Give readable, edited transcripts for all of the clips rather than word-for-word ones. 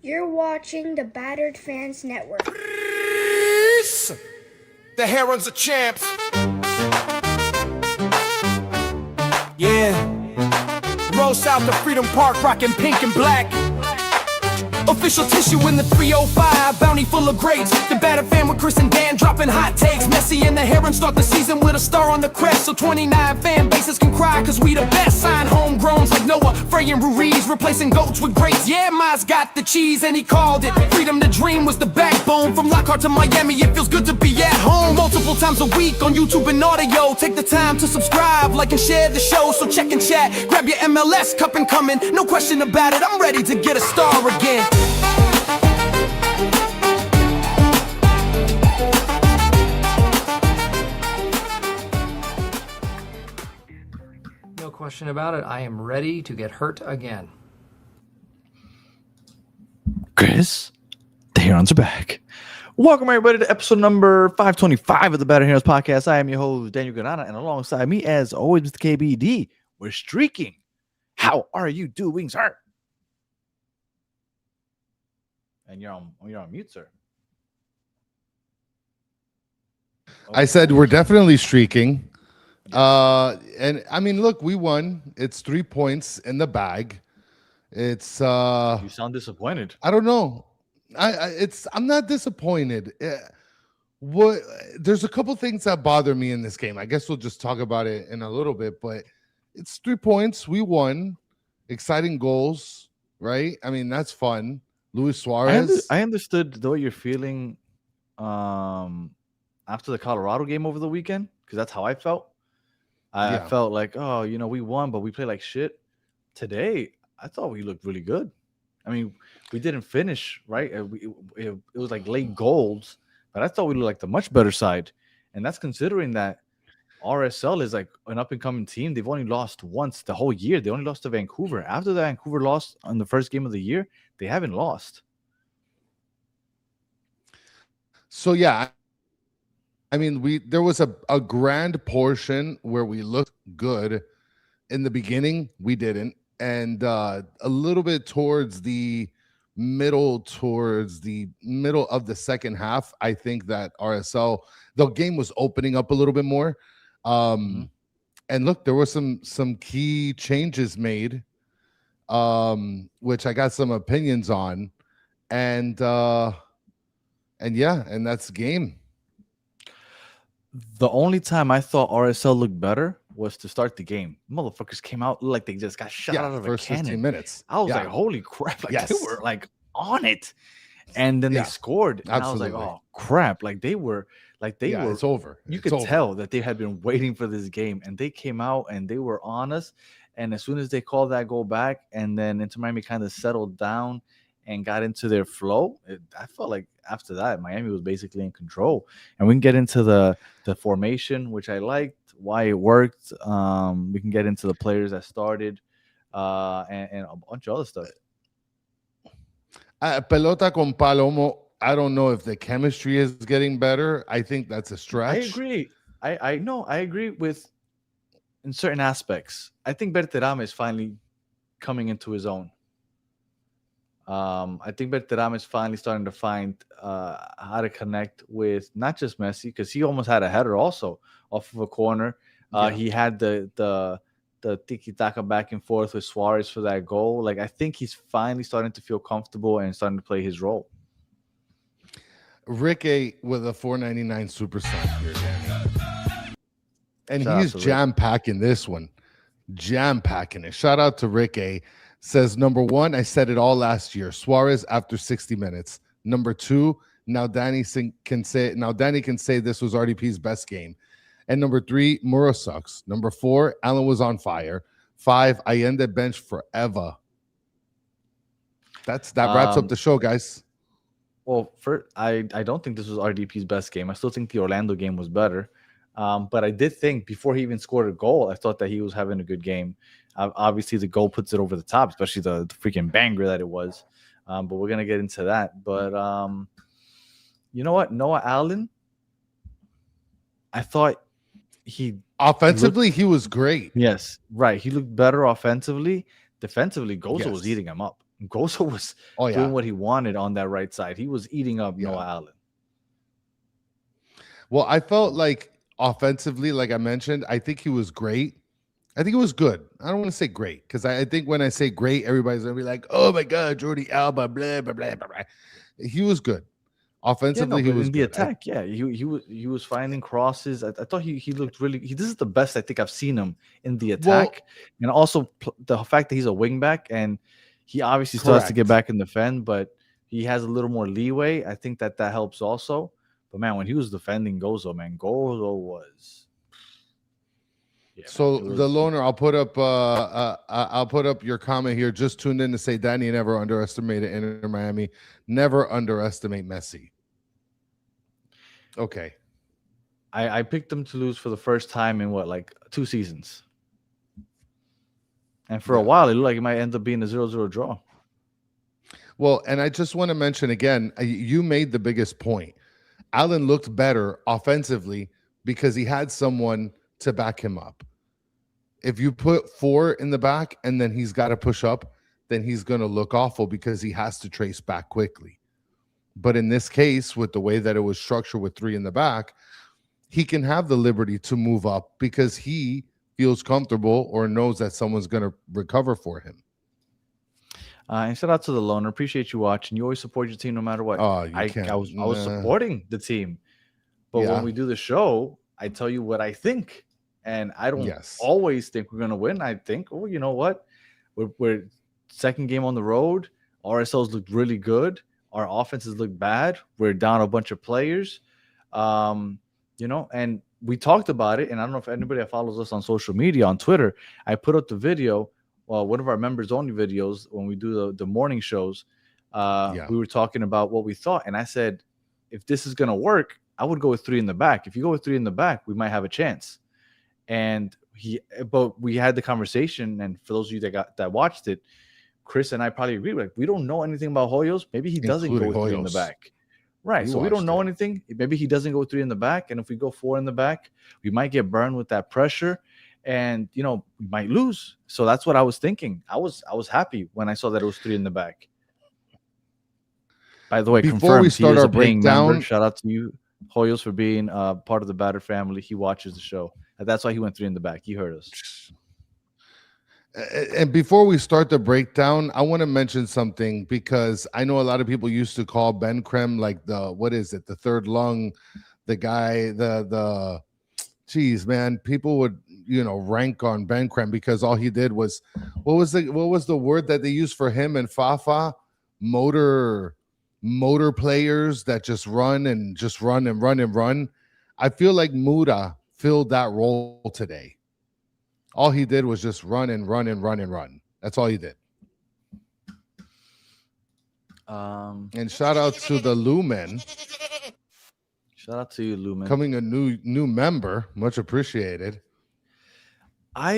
You're watching the Battered Fans Network. The Herons are champs. Yeah. Roll south to Freedom Park, rocking pink and black. Official tissue in the 305, bounty full of grapes. The Battered Fan with Chris and Dan dropping hot takes. Messi and the Herons start the season with a star on the crest, so 29 fan bases can cry, cause we the best. Sign homegrowns like Noah, Frey and Ruiz, replacing goats with greats. Yeah, Miles got the cheese and he called it. Freedom to dream was the backbone. From Lockhart to Miami, it feels good to be at home. Multiple times a week on YouTube and audio. Take the time to subscribe, like and share the show. So check and chat, grab your MLS cup and coming. No question about it, I'm ready to get a star again. No question about it. I am ready to get hurt again. Chris, the Herons are back. Welcome, everybody, to episode number 525 of the Battered Heroes podcast. I am your host, Daniel Granada, and alongside me, as always, Mr. KBD, we're streaking. How are you doing, sir? And you're on mute, sir. I said we're definitely streaking. And I mean, look, we won. It's 3 points in the bag. It's You sound disappointed. I don't know. I'm not disappointed. There's a couple things that bother me in this game. I guess we'll just talk about it in a little bit, but it's 3 points. We won. Exciting goals, right? I mean, that's fun. Luis Suarez. I understood the way you're feeling after the Colorado game over the weekend, because that's how I felt. I felt like, oh, we won, but we played like shit. Today, I thought we looked really good. I mean, we didn't finish, right? It was like late goals, but I thought we looked like the much better side. And that's considering that RSL is like an up-and-coming team. They've only lost once the whole year. They only lost to Vancouver. After the Vancouver lost on the first game of the year, they haven't lost. So, yeah. I mean, there was a grand portion where we looked good. In the beginning, we didn't. And a little bit towards the middle of the second half, I think that RSL, the game was opening up a little bit more. And look, there were some key changes made, which I got some opinions on. And that's the game. The only time I thought RSL looked better was to start the game. Motherfuckers came out like they just got shot out of a cannon. 15 minutes. I was like, holy crap. Like they were like on it. And then they scored. And I was like, oh crap. Like they were it's over. You could tell that they had been waiting for this game, and they came out and they were on us. And as soon as they called that goal back, and then Inter Miami kind of settled down and got into their flow, I felt like after that, Miami was basically in control. And we can get into the formation, which I liked, why it worked. We can get into the players that started and a bunch of other stuff. Pelota con Palomo, I don't know if the chemistry is getting better. I think that's a stretch. I agree. I agree with in certain aspects. I think Berterame is finally coming into his own. I think Berterame is finally starting to find how to connect with not just Messi, because he almost had a header also off of a corner. He had the tiki-taka back and forth with Suarez for that goal. Like, I think he's finally starting to feel comfortable and starting to play his role. Ricky with a $4.99 super sub here, Danny. And he's jam-packing this one. Jam-packing it. Shout out to Ricky. Says, number one, I said it all last year. Suarez after 60 minutes. Number two, now Danny can say this was RDP's best game. And number three, Muro sucks. Number four, Allen was on fire. 5, I ended bench forever. That wraps up the show, guys. Well, I don't think this was RDP's best game. I still think the Orlando game was better. But I did think before he even scored a goal, I thought that he was having a good game. Obviously, the goal puts it over the top, especially the freaking banger that it was. But we're going to get into that. But you know what? Noah Allen, I thought he was great. Yes, right. He looked better offensively. Defensively, Gozo was eating him up. Gozo was doing what he wanted on that right side. He was eating up Noah Allen. Well, I felt like offensively, like I mentioned, I think he was great. I think it was good. I don't want to say great because I think when I say great, everybody's gonna be like, "Oh my God, Jordi Alba, blah blah blah blah." Blah. He was good offensively. He was in the good. attack. He was finding crosses. I thought he looked really. This is the best I think I've seen him in the attack, and also the fact that he's a wingback and he obviously still has to get back and defend, but he has a little more leeway. I think that helps also. But man, when he was defending Gozo, Gozo was. Yeah, so the loner, I'll put up your comment here. Just tuned in to say Danny never underestimated Inter Miami. Never underestimate Messi. Okay. I picked them to lose for the first time in like 2 seasons. And for a while, it looked like it might end up being a 0-0 draw. Well, and I just want to mention again, you made the biggest point. Allen looked better offensively because he had someone to back him up. If you put 4 in the back and then he's got to push up, then he's going to look awful because he has to trace back quickly. But in this case, with the way that it was structured with 3 in the back, he can have the liberty to move up because he feels comfortable or knows that someone's going to recover for him. And shout out to the loner. Appreciate you watching. You always support your team no matter what. Oh, I was supporting the team. But when we do the show, I tell you what I think. And I don't always think we're going to win. I think, oh, you know what? We're second game on the road. RSLs looked really good. Our offenses look bad. We're down a bunch of players. And we talked about it. And I don't know if anybody that follows us on social media, on Twitter, I put up the video. Well, one of our members only videos when we do the morning shows, we were talking about what we thought. And I said, if this is going to work, I would go with 3 in the back. If you go with 3 in the back, we might have a chance. But we had the conversation. And for those of you that watched it, Chris and I probably agree. Like, we don't know anything about Hoyos. Maybe he doesn't go with 3 in the back. Right. So we don't know anything. Maybe he doesn't go 3 in the back. And if we go 4 in the back, we might get burned with that pressure. And we might lose. So that's what I was thinking. I was happy when I saw that it was 3 in the back. By the way, before we start our breakdown, shout out to you, Hoyos, for being part of the Battered family. He watches the show. And that's why he went 3 in the back. He heard us. And before we start the breakdown, I want to mention something because I know a lot of people used to call Ben Krem like the third lung, the guy, the geez, man, people would rank on Ben Krem because all he did was what was the word that they used for him and Fafa? Motor players that just run and run. I feel like Muda filled that role today. All he did was just run and run. That's all he did. And shout out to the Lumen. Shout out to you, Lumen. Coming a new member, much appreciated. I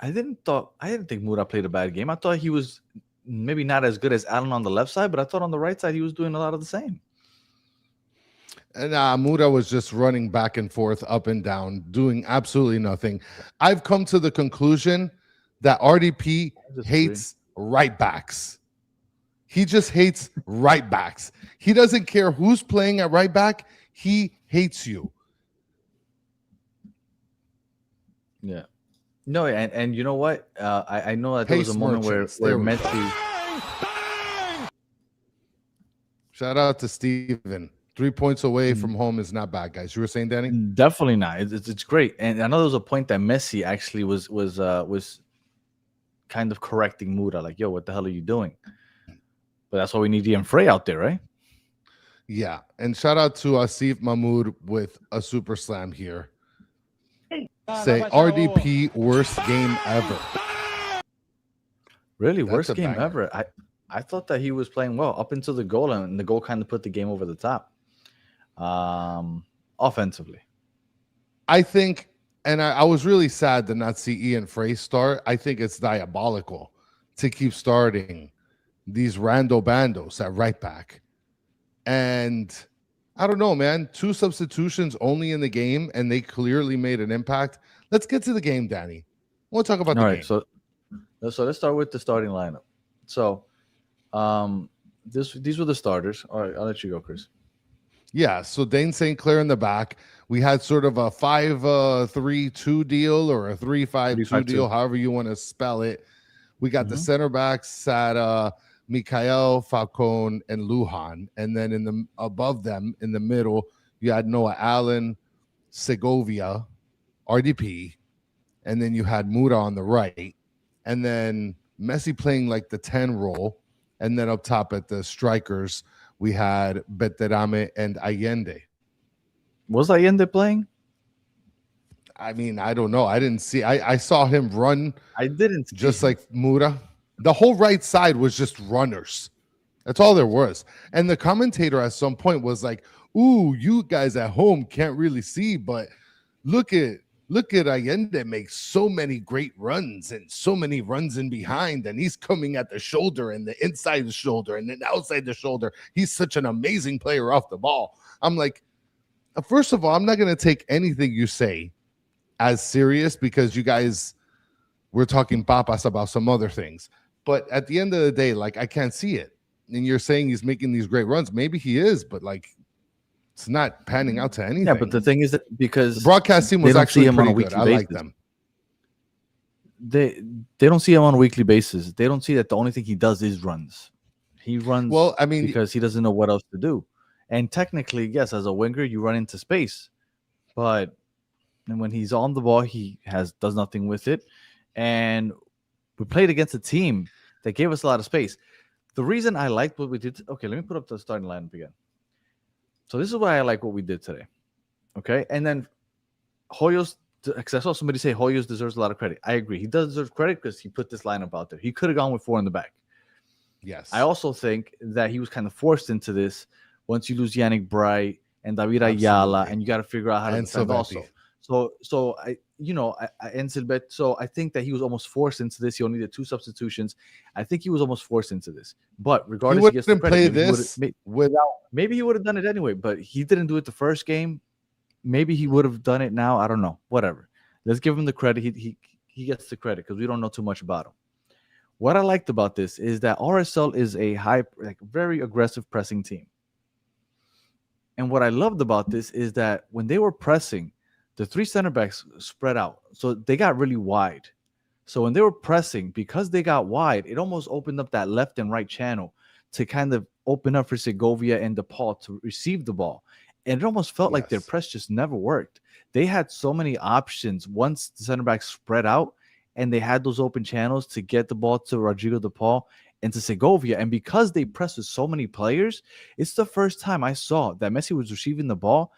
didn't think Muda played a bad game. I thought he was maybe not as good as Allen on the left side, but I thought on the right side he was doing a lot of the same. And Muda was just running back and forth, up and down, doing absolutely nothing. I've come to the conclusion that RDP hates right backs. He just hates right backs. He doesn't care who's playing at right back. He hates you. Yeah. No, and you know what? I know that there was a moment where Messi. Shout out to Steven. 3 points away from home is not bad, guys. You were saying, Danny? Definitely not. It's great. And I know there was a point that Messi actually was kind of correcting Muda, like, yo, what the hell are you doing? But that's why we need Ian Frey out there, right? Yeah. And shout out to Asif Mahmoud with a super slam here. Say RDP worst game ever. Really? Worst game ever? I thought that he was playing well up until the goal, and the goal kind of put the game over the top. Offensively. I think, and I was really sad to not see Ian Frey start. I think it's diabolical to keep starting these rando bandos at right back. And I don't know, man. 2 substitutions only in the game, and they clearly made an impact. Let's get to the game, Danny. I want to talk about the game. So let's start with the starting lineup. So, these were the starters. All right, I'll let you go, Chris. Yeah, so Dane St. Clair in the back. We had sort of a 5-3-2 deal or a 3-5-2 deal, 3-5-2. however you want to spell it. We got the Mhm. center backs at Mikael, Falcone, and Lujan. And then in the above them in the middle, you had Noah Allen, Segovia, RDP, and then you had Muda on the right. And then Messi playing like the 10 role. And then up top at the strikers, we had Beterame and Allende. Was Allende playing? I mean, I don't know. I didn't see. I saw him run I didn't see just him. like Muda. The whole right side was just runners. That's all there was. And the commentator at some point was like, "Ooh, you guys at home can't really see, but look at Allende makes so many great runs and so many runs in behind, and he's coming at the shoulder and the inside the shoulder and then outside the shoulder. He's such an amazing player off the ball." I'm like, first of all, I'm not going to take anything you say as serious because you guys we're talking papas about some other things. But at the end of the day, like I can't see it. And you're saying he's making these great runs. Maybe he is, but like it's not panning out to anything. Yeah, but the thing is that because the broadcast team was actually pretty good. I like them. They don't see him on a weekly basis. They don't see that the only thing he does is runs. He runs well, I mean, because he doesn't know what else to do. And technically, yes, as a winger, you run into space. But when he's on the ball, he does nothing with it. And we played against a team that gave us a lot of space. The reason I liked what we did, okay, let me put up the starting lineup again. So this is why I like what we did today. Okay, and then Hoyos, because I saw somebody say Hoyos deserves a lot of credit. I agree. He does deserve credit because he put this lineup out there. He could have gone with 4 in the back. Yes. I also think that he was kind of forced into this once you lose Yannick Bright and David Ayala, and you got to figure out how to defend also. So I Silvet. So I think that he was almost forced into this. He only did 2 substitutions. I think he was almost forced into this. But regardless, he wouldn't play this without. Maybe he would have done it anyway, but he didn't do it the first game. Maybe he would have done it now. I don't know. Whatever. Let's give him the credit. He gets the credit because we don't know too much about him. What I liked about this is that RSL is a very aggressive pressing team. And what I loved about this is that when they were pressing, the 3 center backs spread out. So they got really wide. So when they were pressing, because they got wide, it almost opened up that left and right channel to kind of open up for Segovia and DePaul to receive the ball. And it almost felt like their press just never worked. They had so many options once the center backs spread out and they had those open channels to get the ball to Rodrigo DePaul and to Segovia. And because they pressed with so many players, it's the first time I saw that Messi was receiving the ball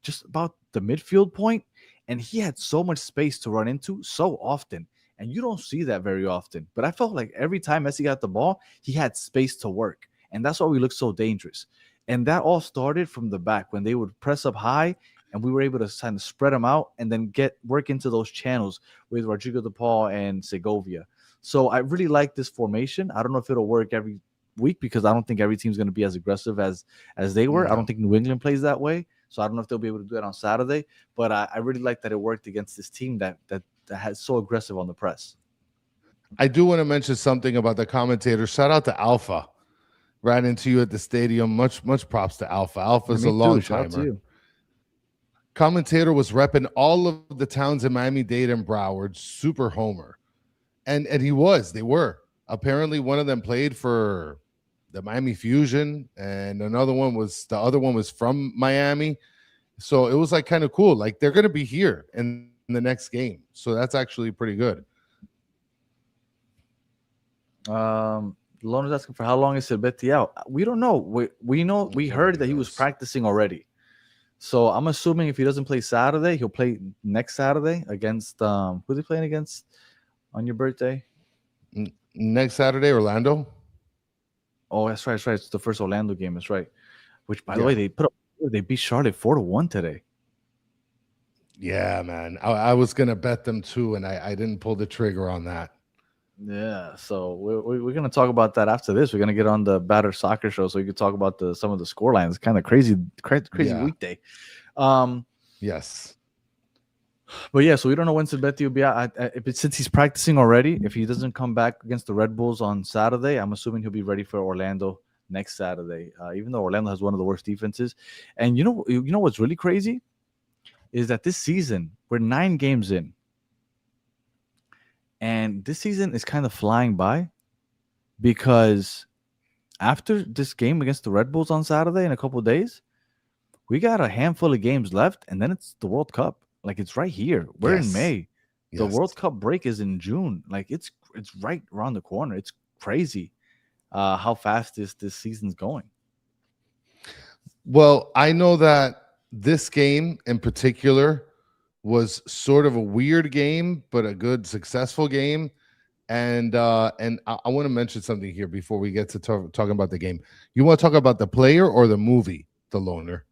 just about the midfield point, and he had so much space to run into so often. And you don't see that very often. But I felt like every time Messi got the ball, he had space to work. And that's why we looked so dangerous. And that all started from the back when they would press up high and we were able to kind of spread them out and then work into those channels with Rodrigo DePaul and Segovia. So I really like this formation. I don't know if it'll work every week because I don't think every team's going to be as aggressive as they were. No. I don't think New England plays that way. So I don't know if they'll be able to do it on Saturday. But I really like that it worked against this team that has so aggressive on the press. I do want to mention something about the commentator. Shout out to Alpha. Ran into you at the stadium. Much props to Alpha. Alpha's a long timer. Commentator was repping all of the towns in Miami-Dade and Broward. Super homer. And he was. They were. Apparently one of them played for the Miami Fusion, and the other one was from Miami. So it was like kind of cool. Like they're going to be here in the next game. So that's actually pretty good. Lone is asking for how long is Silvetti out? We don't know. We heard that he was practicing already. So I'm assuming if he doesn't play Saturday, he'll play next Saturday against who's he playing against on your birthday? Next Saturday, Orlando. Oh, that's right. It's the first Orlando game. That's right. Which, by the way, they beat Charlotte 4-1 today. Yeah, man. I was gonna bet them too, and I didn't pull the trigger on that. Yeah, so we're gonna talk about that after this. We're gonna get on the Battered Soccer Show so we can talk about some of the score lines. Kind of crazy weekday. Yes. But yeah, so we don't know when Silvetti will be out. Since he's practicing already, if he doesn't come back against the Red Bulls on Saturday, I'm assuming he'll be ready for Orlando next Saturday. Even though Orlando has one of the worst defenses, and you know what's really crazy is that this season we're 9 games in, and this season is kind of flying by because after this game against the Red Bulls on Saturday in a couple of days, we got a handful of games left, and then it's the World Cup. Like it's right here. We're in Yes. May. The Yes. World Cup break is in June. Like it's right around the corner. It's crazy how fast this season's going. Well, I know that this game in particular was sort of a weird game, but a good, successful game. And I want to mention something here before we get to talking about the game. You want to talk about the player or the movie, The Loner?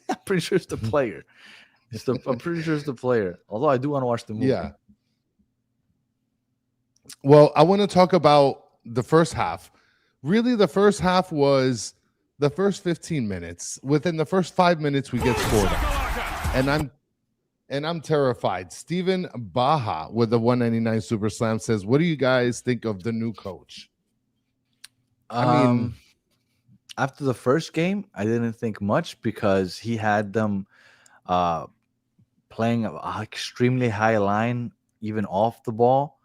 I'm pretty sure it's the player. I'm pretty sure it's the player. Although I do want to watch the movie. Yeah. Well, I want to talk about the first half. Really, the first half was the first 15 minutes. Within the first 5 minutes, we get scored on. And I'm terrified. Steven Baja with the 199 Super Slam says, what do you guys think of the new coach? I mean, after the first game, I didn't think much because he had them playing an extremely high line, even off the ball.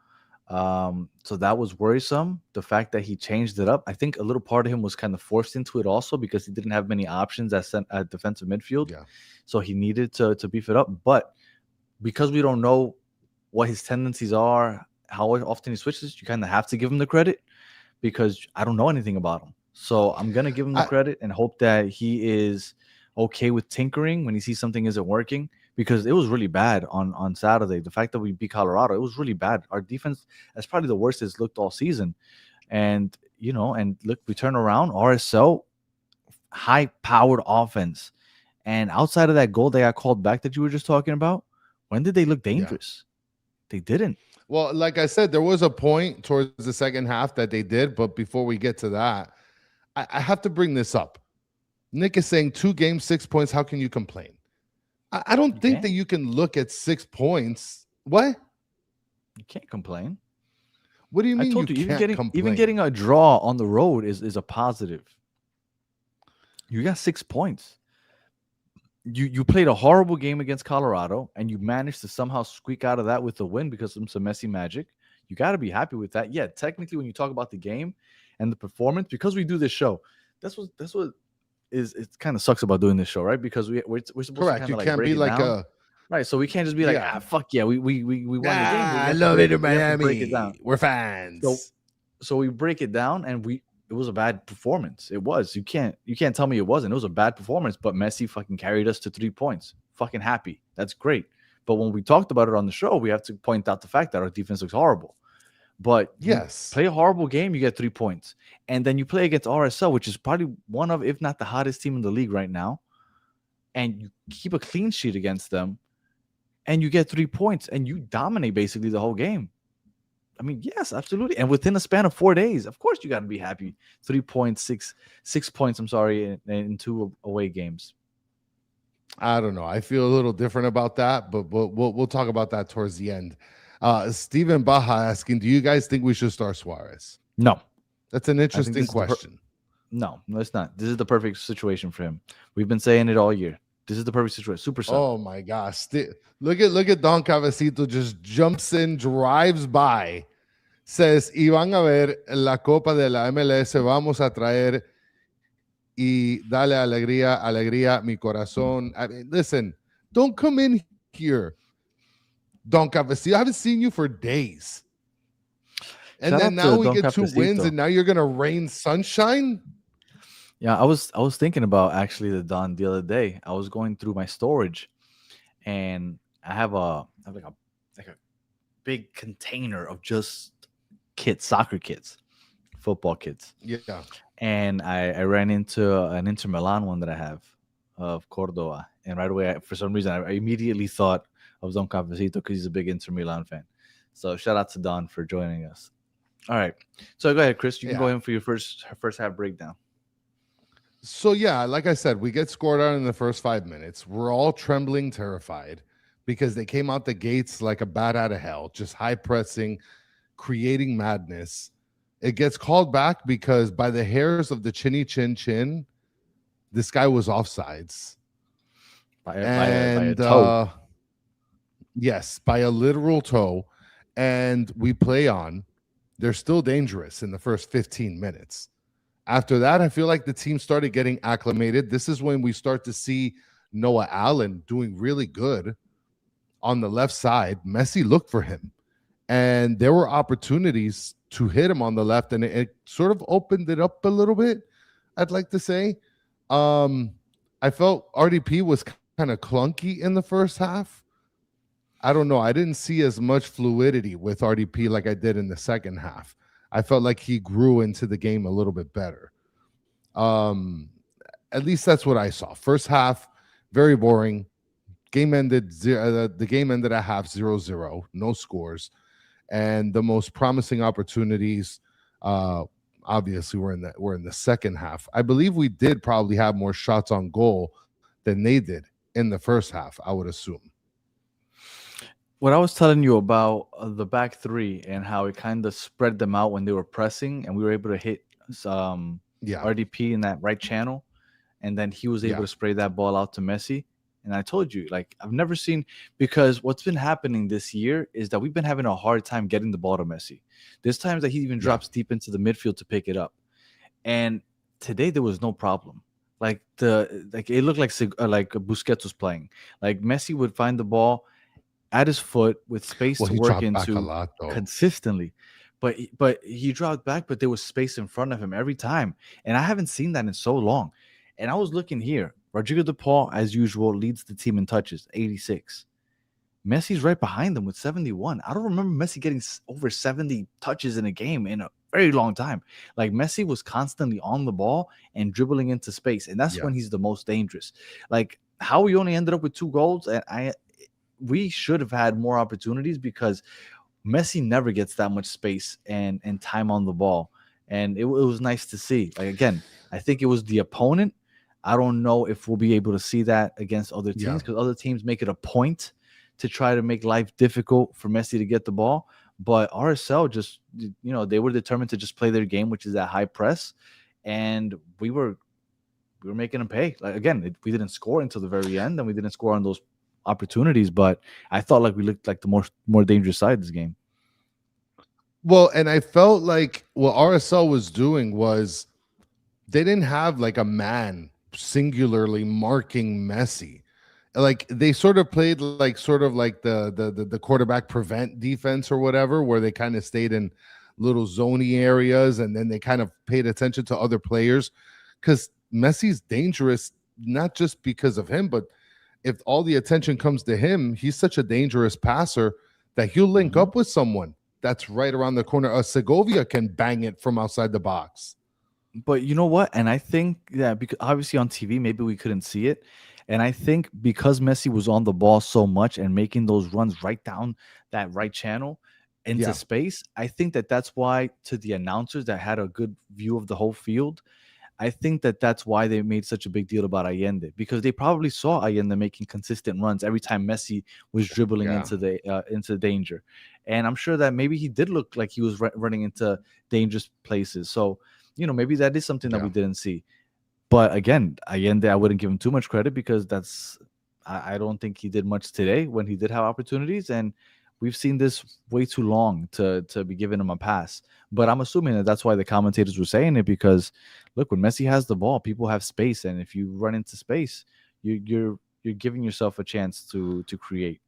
So that was worrisome. The fact that he changed it up, I think a little part of him was kind of forced into it also because he didn't have many options at defensive midfield. Yeah. So he needed to beef it up. But because we don't know what his tendencies are, how often he switches, you kind of have to give him the credit because I don't know anything about him. So I'm going to give him the credit and hope that he is okay with tinkering when he sees something isn't working, because it was really bad on Saturday. The fact that we beat Colorado, it was really bad. Our defense, that's probably the worst it's looked all season. And, and look, we turn around, RSL, high-powered offense. And outside of that goal they got called back that you were just talking about, when did they look dangerous? Yeah. They didn't. Well, like I said, there was a point towards the second half that they did. But before we get to that, I have to bring this up. Nick is saying 2 games, 6 points. How can you complain? I don't think that you can look at 6 points. What? You can't complain. What do you mean? I told you even getting a draw on the road is a positive. You got 6 points. You played a horrible game against Colorado, and you managed to somehow squeak out of that with a win because of some messy magic. You got to be happy with that. Yeah, technically, when you talk about the game and the performance, because we do this show, that's what is it kind of sucks about doing this show, right? Because we're supposed correct. to You like can't be like down. Right. So we can't just be like, fuck yeah, we won the game. I love it in Miami. Break it down. We're fans. So we break it down, and it was a bad performance. It was. You can't tell me it wasn't. It was a bad performance, but Messi fucking carried us to 3 points. Fucking happy. That's great. But when we talked about it on the show, we have to point out the fact that our defense looks horrible. But yes, play a horrible game, you get 3 points. And then you play against RSL, which is probably one of, if not the hottest team in the league right now. And you keep a clean sheet against them, and you get 3 points, and you dominate basically the whole game. I mean, yes, absolutely. And within a span of 4 days, of course, you got to be happy. 3 points, 6 points, in 2 away games. I don't know. I feel a little different about that, but we'll talk about that towards the end. Steven Baja asking, do you guys think we should start Suarez? No. That's an interesting question. No, it's not. This is the perfect situation for him. We've been saying it all year. This is the perfect situation. Super sub. Oh my gosh. Look at Don Cavecito just jumps in, drives by, says, y van a ver la Copa de la MLS, vamos a traer y dale alegría, mi corazón. I mean, listen, don't come in here, Don Cavecito. I haven't seen you for days. And then now we get 2 wins, and now you're gonna rain sunshine. Yeah, I was thinking about actually the Don the other day. I was going through my storage, and I have like a big container of just kits, soccer kits, football kits. Yeah. And I ran into an Inter Milan one that I have of Cordoba, and right away, for some reason, I immediately thought of Don Cafecito because he's a big Inter Milan fan. So shout out to Don for joining us. All right, so go ahead, Chris. You can go in for your first half breakdown. So yeah, like I said, we get scored out in the first 5 minutes. We're all trembling, terrified. because they came out the gates like a bat out of hell, just high pressing, creating madness. It gets called back because by the hairs of the chinny chin chin, this guy was offsides. By a And toe. yes, by a literal toe. And we play on. They're still dangerous in the first 15 minutes. After that, I feel like the team started getting acclimated. This is when we start to see Noah Allen doing really good on the left side. Messi looked for him, and there were opportunities to hit him on the left, and it sort of opened it up a little bit, I'd like to say. I felt RDP was kind of clunky in the first half. I don't know. I didn't see as much fluidity with RDP like I did in the second half. I felt like he grew into the game a little bit better. At least that's what I saw. First half, very boring. Game ended. The game ended at half 0-0, no scores, and the most promising opportunities, obviously, were in the second half. I believe we did probably have more shots on goal than they did in the first half, I would assume. What I was telling you about the back three and how it kind of spread them out when they were pressing, and we were able to hit RDP in that right channel, and then he was able to spray that ball out to Messi. And I told you, like, I've never seen, because what's been happening this year is that we've been having a hard time getting the ball to Messi. There's times that he even drops deep into the midfield to pick it up, and today there was no problem. Like it looked like Busquets was playing. Like Messi would find the ball at his foot with space to work into consistently, but he dropped back, but there was space in front of him every time, and I haven't seen that in so long. And I was looking here. Rodrigo de Paul, as usual, leads the team in touches, 86. Messi's right behind them with 71. I don't remember Messi getting over 70 touches in a game in a very long time. Like, Messi was constantly on the ball and dribbling into space, and that's when he's the most dangerous. Like, how we only ended up with 2 goals, and we should have had more opportunities because Messi never gets that much space and time on the ball. And it was nice to see. Like, again, I think it was the opponent. I don't know if we'll be able to see that against other teams because other teams make it a point to try to make life difficult for Messi to get the ball. But RSL just, they were determined to just play their game, which is that high press. And we were making them pay. Like, again, we didn't score until the very end, and we didn't score on those opportunities, but I thought like we looked like the more dangerous side of this game. Well, and I felt like what RSL was doing was they didn't have like a man singularly marking Messi. Like, they sort of played like the quarterback prevent defense or whatever, where they kind of stayed in little zony areas, and then they kind of paid attention to other players, because Messi's dangerous not just because of him, but if all the attention comes to him, he's such a dangerous passer that he'll link up with someone that's right around the corner. Segovia can bang it from outside the box. But you know what? And I think that because obviously on TV, maybe we couldn't see it. And I think because Messi was on the ball so much and making those runs right down that right channel into space, I think that's why, to the announcers that had a good view of the whole field, I think that's why they made such a big deal about Allende, because they probably saw Allende making consistent runs every time Messi was dribbling into danger. And I'm sure that maybe he did look like he was running into dangerous places. So, maybe that is something that we didn't see. But again, Allende, I wouldn't give him too much credit because I don't think he did much today when he did have opportunities. And we've seen this way too long to be giving him a pass. But I'm assuming that's why the commentators were saying it, because look, when Messi has the ball, people have space, and if you run into space, you're giving yourself a chance to create.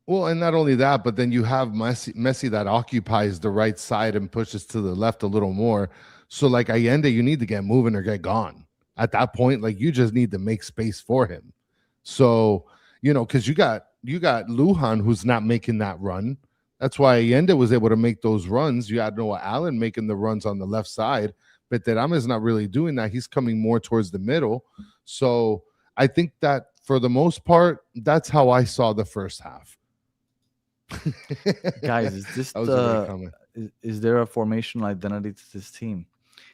Well, and not only that, but then you have Messi that occupies the right side and pushes to the left a little more. So like Allende, you need to get moving or get gone. At that point, like, you just need to make space for him. So, because you got Lujan who's not making that run. That's why Allende was able to make those runs. You had Noah Allen making the runs on the left side, but Terame is not really doing that. He's coming more towards the middle. So I think that for the most part, that's how I saw the first half. Guys, is there a formational identity to this team?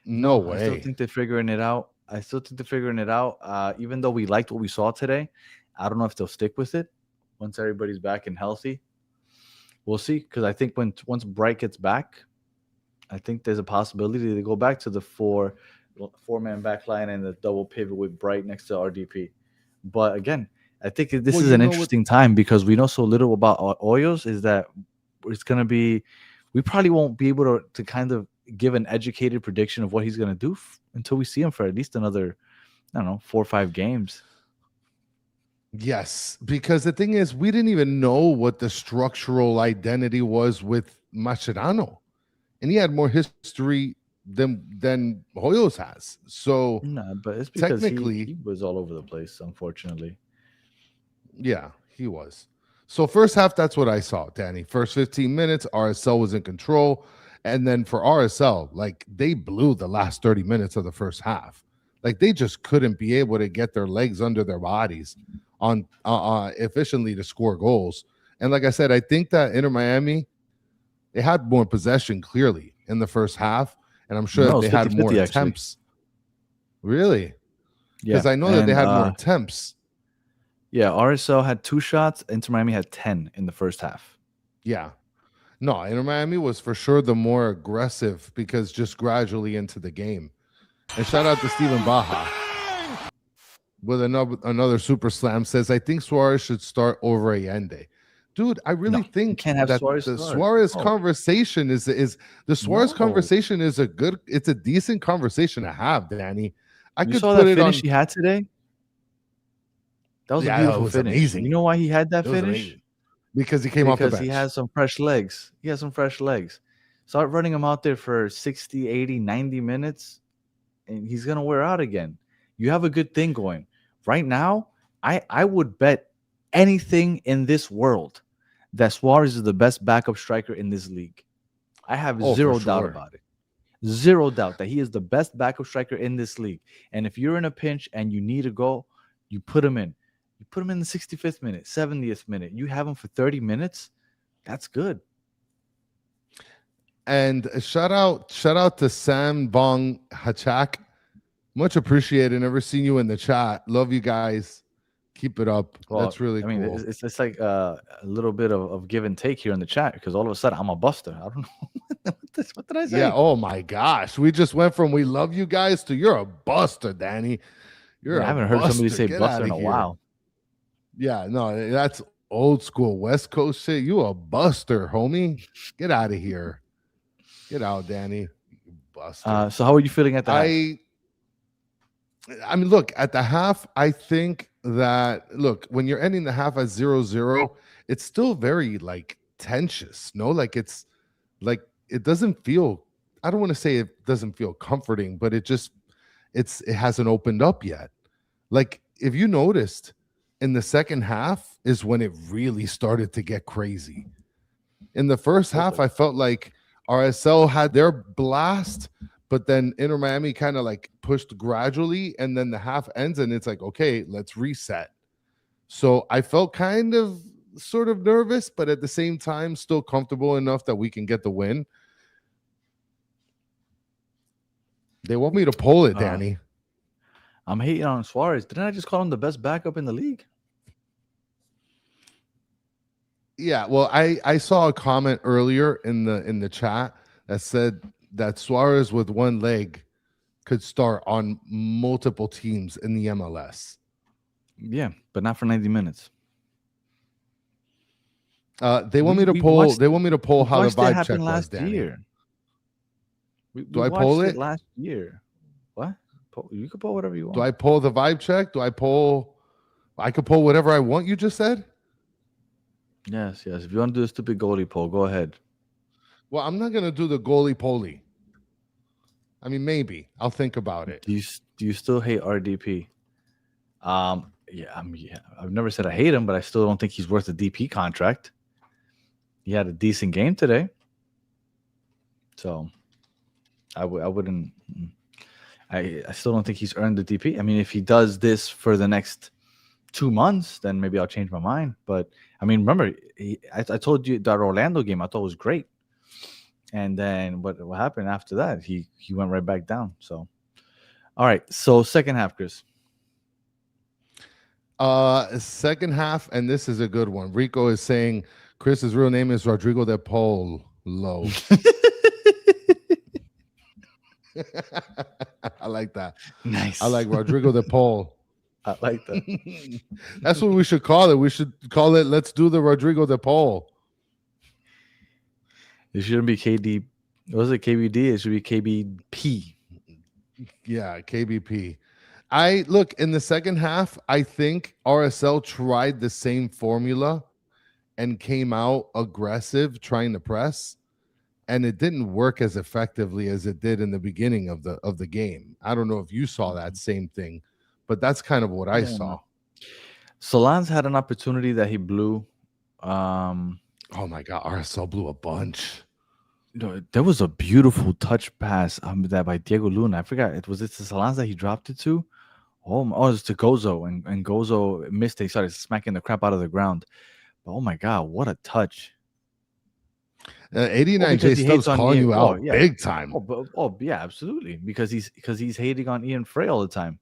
No way. I still think they're figuring it out. Even though we liked what we saw today, I don't know if they'll stick with it. once everybody's back and healthy. We'll see, because I think once Bright gets back, I think there's a possibility to go back to the four-man back line and the double pivot with Bright next to RDP. But again, I think this is an interesting time because we know so little about Hoyos. Is that it's going to be, we probably won't be able to kind of give an educated prediction of what he's going to do until we see him for at least another, I don't know, 4 or 5 games. Yes, because the thing is, we didn't even know what the structural identity was with Mascherano, and he had more history than Hoyos has. So, no, but it's because technically he was all over the place, unfortunately. Yeah, he was. So first half, that's what I saw, Danny. First 15 minutes, RSL was in control, and then for RSL, like they blew the last 30 minutes of the first half. Like they just couldn't be able to get their legs under their bodies on efficiently to score goals. And like I said, I think that Inter Miami, they had more possession clearly in the first half, and I'm sure that they had more attempts. Really? Yeah, because I know that they had more attempts. Yeah, RSL had 2 shots. Inter Miami had 10 in the first half. Yeah. No, Inter Miami was for sure the more aggressive because just gradually into the game. And shout out to Steven Baja with another super slam. Says, I think Suarez should start over Allende. Dude, I really think can't have that Suarez the start. Suarez conversation is the Suarez conversation is it's a decent conversation to have, Danny. You could saw put that finish he had today? That was a beautiful finish. Amazing. You know why he had that finish? Because he came off the bench. Because he has some fresh legs. He has some fresh legs. Start running him out there for 60, 80, 90 minutes, and he's going to wear out again. You have a good thing going. Right now, I would bet anything in this world that Suarez is the best backup striker in this league. I have zero doubt about it. Zero doubt that he is the best backup striker in this league. And if you're in a pinch and you need a goal, you put him in. You put him in the 65th minute, 70th minute. You have him for 30 minutes. That's good. And shout out to Sam Bong Hachak. Much appreciated. Never seen you in the chat. Love you guys. Keep it up. Well, that's really cool. I mean, it's like a little bit of give and take here in the chat because all of a sudden I'm a buster. I don't know. What did I say? Yeah. Oh my gosh. We just went from we love you guys to you're a buster, Danny. I haven't heard somebody say buster in a while. Yeah, no, that's old school West Coast shit. You a buster, homie. Get out of here. Get out, Danny. You buster. So how are you feeling at the half? I mean, look, at the half, I think that, look, when you're ending the half at 0-0, it's still very, like, tensious, no? Like, it's, like, it doesn't feel, I don't want to say it doesn't feel comforting, but it hasn't opened up yet. Like, if you noticed, in the second half is when it really started to get crazy. In the first half, I felt like RSL had their blast, but then Inter Miami kind of like pushed gradually, and then the half ends, and it's like, okay, let's reset. So I felt kind of sort of nervous, but at the same time, still comfortable enough that we can get the win. They want me to pull it, Danny. I'm hating on Suarez. Didn't I just call him the best backup in the league? Yeah, well, I saw a comment earlier in the chat that said that Suarez with one leg could start on multiple teams in the MLS. Yeah, but not for 90 minutes. They want me to pull. They want me to pull how the vibe check was, Danny. Year. Do I pull it last year? What? You can pull whatever you want. Do I pull the vibe check? I could pull whatever I want. You just said. Yes. If you want to do a stupid goalie poll, go ahead. Well, I'm not gonna do the goalie polly. I mean, maybe I'll think about it. Do you still hate RDP? Yeah. I've never said I hate him, but I still don't think he's worth a DP contract. He had a decent game today, so I wouldn't. I still don't think he's earned the DP. I mean, if he does this for the next 2 months, then maybe I'll change my mind. But I mean, remember, I told you that Orlando game I thought was great, and then what happened after that? He went right back down. So, all right. So second half, Chris. Second half, and this is a good one. Rico is saying Chris's real name is Rodrigo de Polo. I like that. Nice. I like Rodrigo de Paul. I like that. That's what we should call it. We should call it Let's Do the Rodrigo de Paul. It shouldn't be KD. Was it KBD? It should be KBP. Yeah, KBP. I look in the second half, I think RSL tried the same formula and came out aggressive trying to press, and it didn't work as effectively as it did in the beginning of the game. I don't know if you saw that same thing, but that's kind of what I saw. Solans had an opportunity that he blew. Oh my God, RSL blew a bunch. There was a beautiful touch pass that by Diego Luna. I forgot it to Solans that he dropped it to. Oh, it's to Gozo, and Gozo missed it. He started smacking the crap out of the ground. But oh my God, what a touch! 89J Stubbs calling you out big time. Yeah, absolutely. Because he's hating on Ian Frey all the time.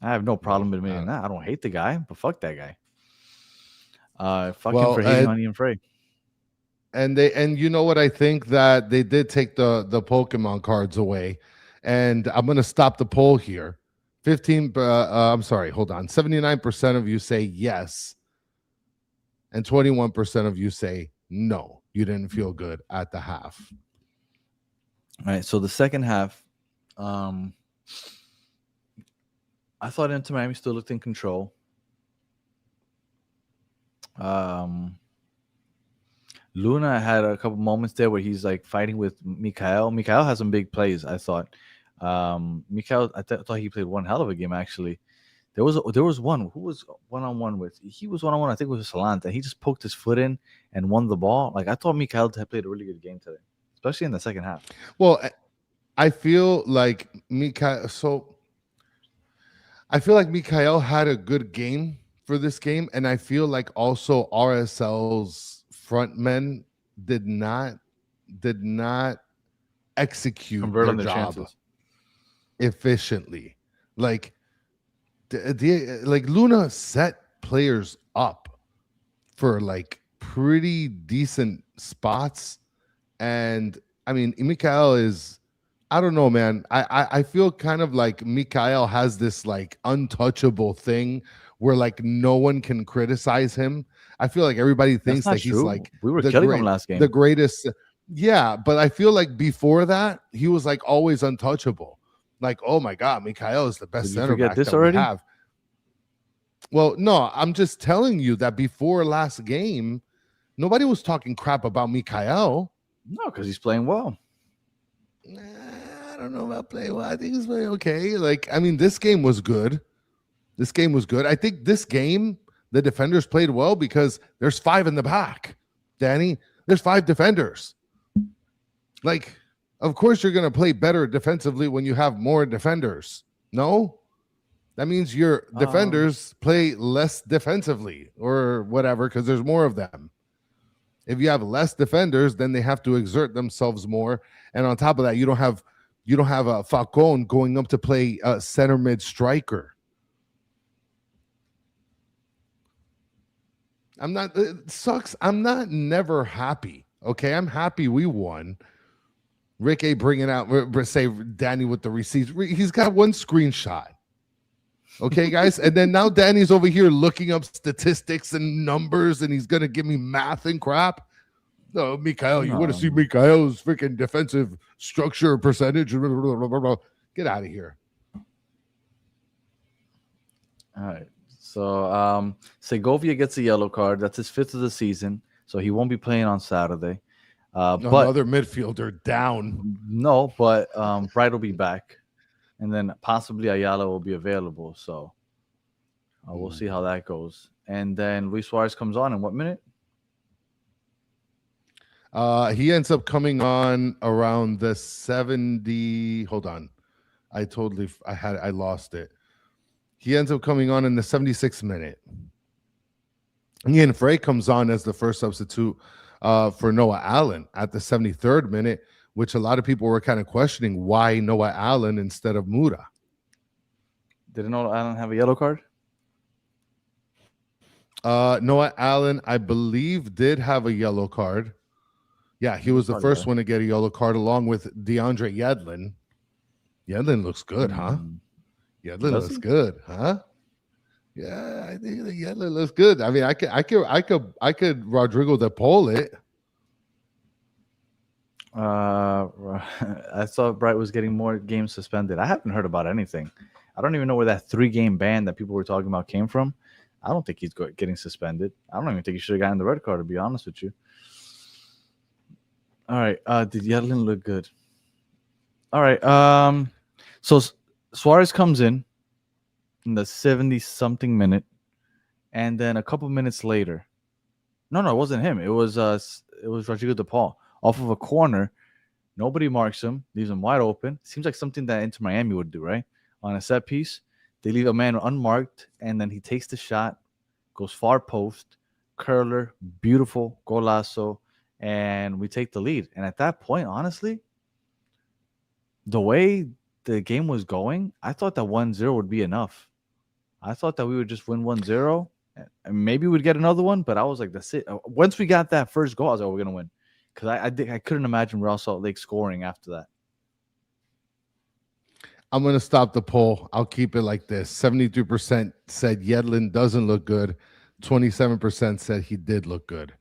I have no problem admitting that. I don't hate the guy, but fuck that guy. Fuck him for hating on Ian Frey. And you know what? I think that they did take the Pokemon cards away, and I'm gonna stop the poll here. 79% of you say yes, and 21% of you say no. You didn't feel good at the half. All right. So the second half, I thought Inter Miami still looked in control. Luna had a couple moments there where he's like fighting with Mikhail. Mikhail has some big plays, I thought. Mikhail, I thought he played one hell of a game, actually. There was one who was one-on-one with. He was one-on-one, I think it was Salanta. He just poked his foot in and won the ball. Like, I thought Mikhail had played a really good game today, especially in the second half. Well, I feel like Mikhail had a good game for this game, and I feel like also RSL's front men did not execute their job efficiently. Like Luna set players up for like pretty decent spots, and I mean Mikhail is, I don't know, man. I feel kind of like Mikhail has this like untouchable thing where like no one can criticize him. I feel like everybody thinks that he's like we were killing him last game, the greatest. Yeah, but I feel like before that he was like always untouchable. Like, oh my God, Mikhail is the best center back that we have. Well, no, I'm just telling you that before last game, nobody was talking crap about Mikhail. No, because he's playing well. I don't know about playing well. I think he's playing okay. Like, I mean, this game was good. I think this game, the defenders played well because there's 5 in the back. Danny, there's 5 defenders. Like, of course you're going to play better defensively when you have more defenders. No? That means your defenders play less defensively or whatever because there's more of them. If you have less defenders, then they have to exert themselves more. And on top of that, you don't have a Falcon going up to play center mid striker. It sucks. I'm not never happy. Okay, I'm happy we won. Rick A bringing out, say Danny with the receipts. He's got one screenshot. Okay, guys. And then now Danny's over here looking up statistics and numbers, and he's going to give me math and crap. No, Mikhail, you want to see Mikhail's freaking defensive structure percentage? Get out of here. All right. So Segovia gets a yellow card. That's his 5th of the season. So he won't be playing on Saturday. But another midfielder down. No, but Bright will be back. And then possibly Ayala will be available. So we'll see how that goes. And then Luis Suarez comes on in what minute? He ends up coming on around the 70. Hold on. I lost it. He ends up coming on in the 76th minute. Ian Frey comes on as the first substitute for Noah Allen at the 73rd minute, which a lot of people were kind of questioning why Noah Allen instead of Muda. Didn't Noah Allen have a yellow card? Noah Allen, I believe, did have a yellow card. Yeah, he was the first one to get a yellow card along with DeAndre Yedlin. Yedlin looks good, huh? Yedlin looks good, huh? Yeah, I think the Yedlin looks good. I mean, I could Rodrigo de Paul it. I saw Bright was getting more games suspended. I haven't heard about anything. I don't even know where that 3-game ban that people were talking about came from. I don't think he's getting suspended. I don't even think he should have gotten the red card, to be honest with you. All right. Did Yedlin look good? All right. So Suarez comes in the 70-something minute, and then a couple minutes later, no, it wasn't him. It was Rodrigo de Paul off of a corner. Nobody marks him, leaves him wide open. Seems like something that Inter Miami would do, right? On a set piece, they leave a man unmarked, and then he takes the shot, goes far post, curler, beautiful golazo, and we take the lead. And at that point, honestly, the way the game was going, I thought that 1-0 would be enough. I thought that we would just win 1-0, and maybe we'd get another one, but I was like, that's it. Once we got that first goal, I was like, we're going to win. Because I couldn't imagine Real Salt Lake scoring after that. I'm going to stop the poll. I'll keep it like this. 73% said Yedlin doesn't look good. 27% said he did look good.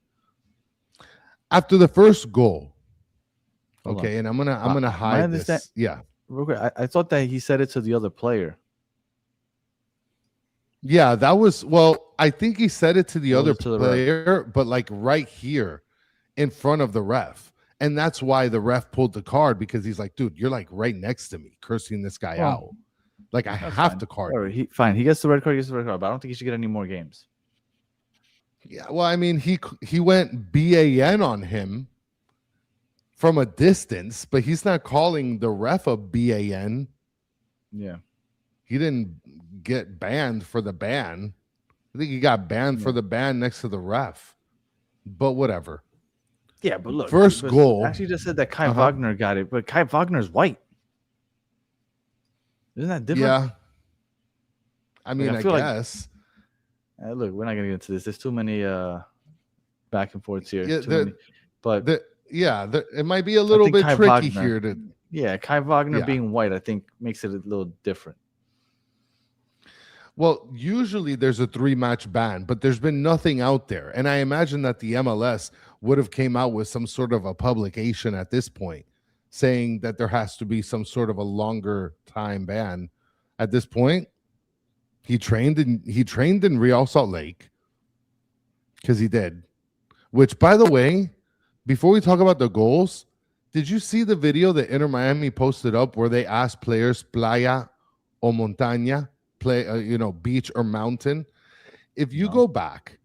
After the first goal, okay, and I'm gonna hide this. Yeah. Real quick, I thought that he said it to the other player. Yeah, that was, well, I think he said it to the other player, but like right here in front of the ref. And that's why the ref pulled the card, because he's like, dude, you're like right next to me cursing this guy out. Like, I have to card. Right, fine. He gets the red card, but I don't think he should get any more games. Yeah, well, I mean, he went BAN on him from a distance, but he's not calling the ref a BAN. Yeah. He didn't get banned for the ban. I think he got banned for the ban next to the ref. But whatever. Yeah, but look. First goal. Actually just said that Kai Wagner got it, but Kai Wagner's white. Isn't that different? Yeah. I mean, I guess. Look, we're not going to get into this. There's too many back and forths here. It might be a little bit Kai tricky Wagner, here. Yeah, Kai Wagner being white, I think, makes it a little different. Well, usually there's a 3-match ban, but there's been nothing out there. And I imagine that the MLS would have came out with some sort of a publication at this point saying that there has to be some sort of a longer time ban. At this point, he trained in Real Salt Lake, because he did. Which, by the way, before we talk about the goals, did you see the video that Inter Miami posted up where they asked players playa or montaña, beach or mountain? If you go back,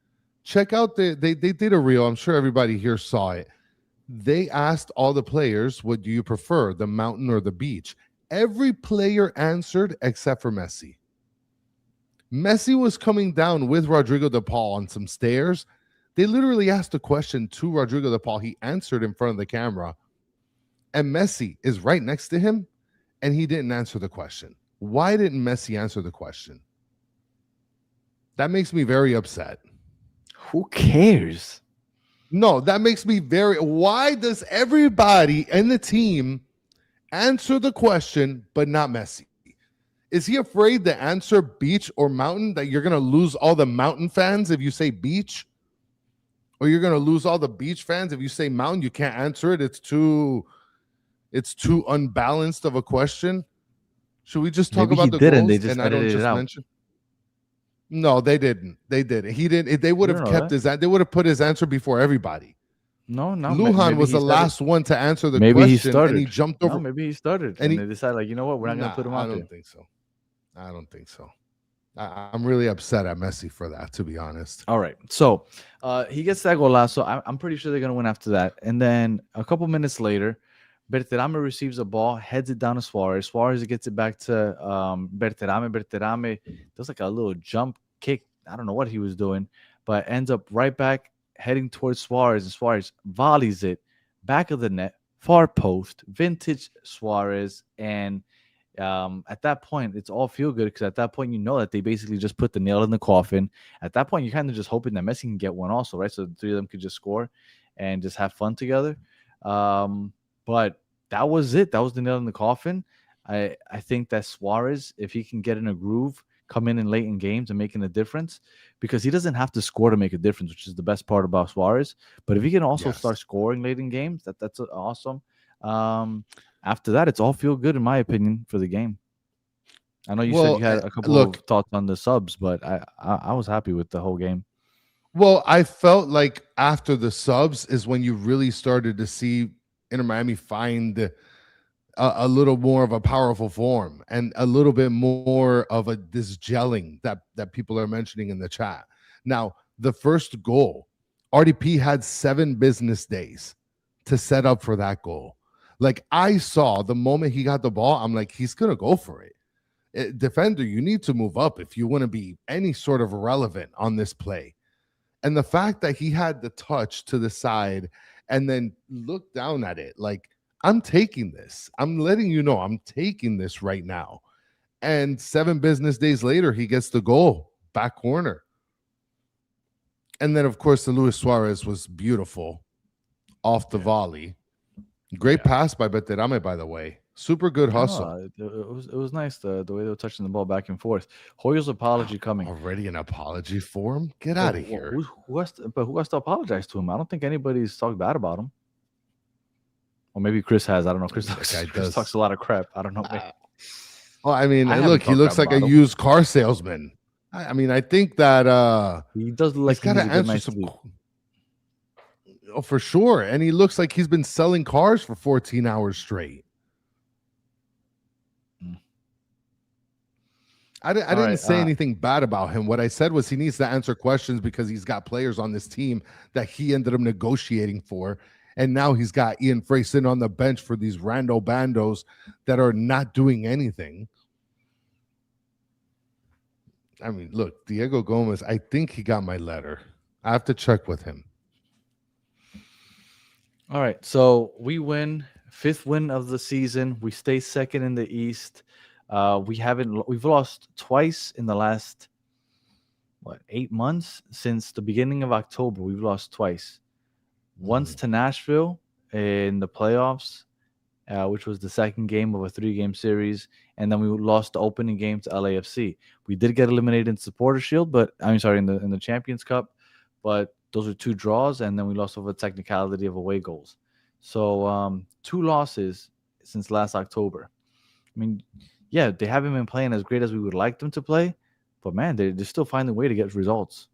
check out they did a reel. I'm sure everybody here saw it. They asked all the players, what do you prefer, the mountain or the beach? Every player answered except for Messi. Messi was coming down with Rodrigo de Paul on some stairs. They literally asked a question to Rodrigo de Paul. He answered in front of the camera. And Messi is right next to him, and he didn't answer the question. Why didn't Messi answer the question? That makes me very upset. Who cares? No, that makes me very... Why does everybody in the team answer the question, but not Messi? Is he afraid to answer beach or mountain, that you're going to lose all the mountain fans if you say beach? Or you're going to lose all the beach fans if you say mountain? You can't answer it. It's too unbalanced of a question. Should we just talk about the goals? They just edited it out. No, they didn't. They didn't. He didn't. They would have kept his. They would have put his answer before everybody. No. Lujan was the last one to answer the question. He started. And he jumped over. No, maybe he started. And they decided, like, you know what? We're not going to put him out there. I don't think so. I'm really upset at Messi for that, to be honest. All right. So he gets that golazo. I'm pretty sure they're going to win after that. And then a couple minutes later, Berterame receives a ball, heads it down to Suarez. Suarez gets it back to Berterame. Berterame does like a little jump kick. I don't know what he was doing, but ends up right back heading towards Suarez. And Suarez volleys it back of the net, far post, vintage Suarez. And At that point, it's all feel good because at that point, you know that they basically just put the nail in the coffin. At that point, you're kind of just hoping that Messi can get one also, right? So the three of them could just score and just have fun together. But that was it. That was the nail in the coffin. I think that Suarez, if he can get in a groove, come in late in games and making a difference, because he doesn't have to score to make a difference, which is the best part about Suarez. But if he can also start scoring late in games, that's awesome. After that, it's all feel good in my opinion for the game. I know you said you had a couple of thoughts on the subs, but I was happy with the whole game. Well, I felt like after the subs is when you really started to see Inter Miami find a little more of a powerful form and a little bit more of this gelling that people are mentioning in the chat. Now, the first goal, RDP had 7 business days to set up for that goal. Like, I saw the moment he got the ball, I'm like, he's going to go for it. Defender, you need to move up if you want to be any sort of relevant on this play. And the fact that he had the touch to the side and then looked down at it, like, I'm taking this. I'm letting you know I'm taking this right now. And 7 business days later, he gets the goal, back corner. And then, of course, the Luis Suarez was beautiful off the volley. Great pass by Beterame, by the way. Super good hustle. It was nice the way they were touching the ball back and forth. Hoyer's apology coming. Already an apology for him? Get out of here. Who has to apologize to him? I don't think anybody's talked bad about him. Or maybe Chris has. I don't know. Chris talks a lot of crap. I don't know. Well, I mean, look, he looks like a used car salesman. I mean, I think that he does look like he's got to answer some. Oh, for sure. And he looks like he's been selling cars for 14 hours straight. I didn't say anything bad about him. What I said was he needs to answer questions because he's got players on this team that he ended up negotiating for. And now he's got Ian Frey sitting on the bench for these rando bandos that are not doing anything. I mean, look, Diego Gomez, I think he got my letter. I have to check with him. All right. So we win, 5th win of the season. We stay 2nd in the East. We've lost twice in the last 8 months since the beginning of October. We've lost twice. Once to Nashville in the playoffs, which was the second game of a 3-game series, and then we lost the opening game to LAFC. We did get eliminated in Supporter Shield, but in the Champions Cup, but those are 2 draws, and then we lost over technicality of away goals. So 2 losses since last October. I mean, yeah, they haven't been playing as great as we would like them to play, but man, they're still finding a way to get results.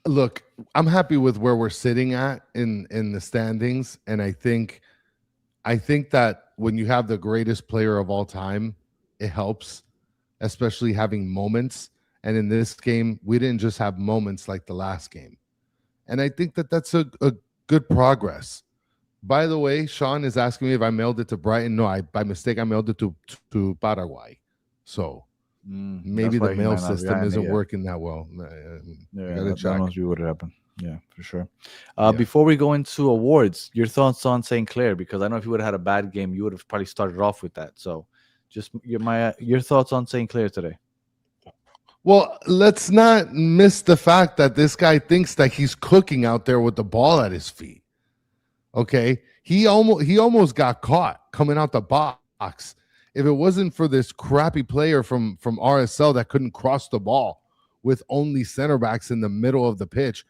Look, I'm happy with where we're sitting at in the standings, and I think that when you have the greatest player of all time, it helps, especially having moments. And in this game, we didn't just have moments like the last game, and I think that that's a good progress. By the way, Sean is asking me if I mailed it to Brighton. No, by mistake I mailed it to Paraguay. So. Maybe the mail system isn't working that well. That must be what happened. Yeah, for sure. Before we go into awards, your thoughts on St. Clair, because I know if you would have had a bad game, you would have probably started off with that. So just your thoughts on St. Clair today. Well, let's not miss the fact that this guy thinks that he's cooking out there with the ball at his feet. Okay? He almost got caught coming out the box. If it wasn't for this crappy player from RSL that couldn't cross the ball with only center backs in the middle of the pitch,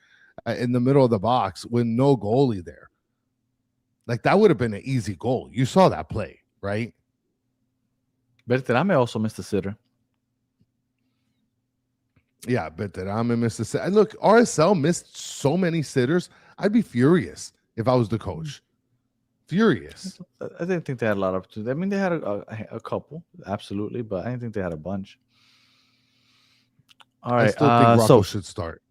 in the middle of the box with no goalie there, like that would have been an easy goal. You saw that play, right? Berterame also missed a sitter. Yeah, Berterame missed a sitter. Look, RSL missed so many sitters. I'd be furious if I was the coach. Furious. I didn't think they had a lot of opportunities. I mean, they had a couple, absolutely, but I didn't think they had a bunch. All right. I still think Rocco should start.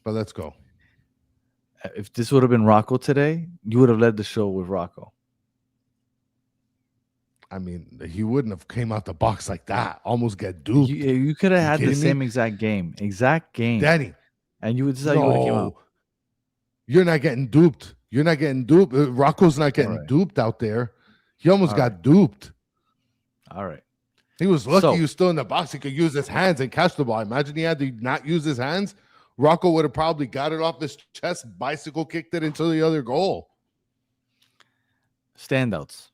But let's go. If this would have been Rocco today, you would have led the show with Rocco. I mean, he wouldn't have came out the box like that. Almost get duped. You could have had the same exact game. Danny. And you would decide you would have came out. You're not getting duped. You're not getting duped. Rocco's not getting duped out there. He almost got duped. All right. He was lucky he was still in the box. He could use his hands and catch the ball. Imagine he had to not use his hands. Rocco would have probably got it off his chest, bicycle kicked it into the other goal. Standouts.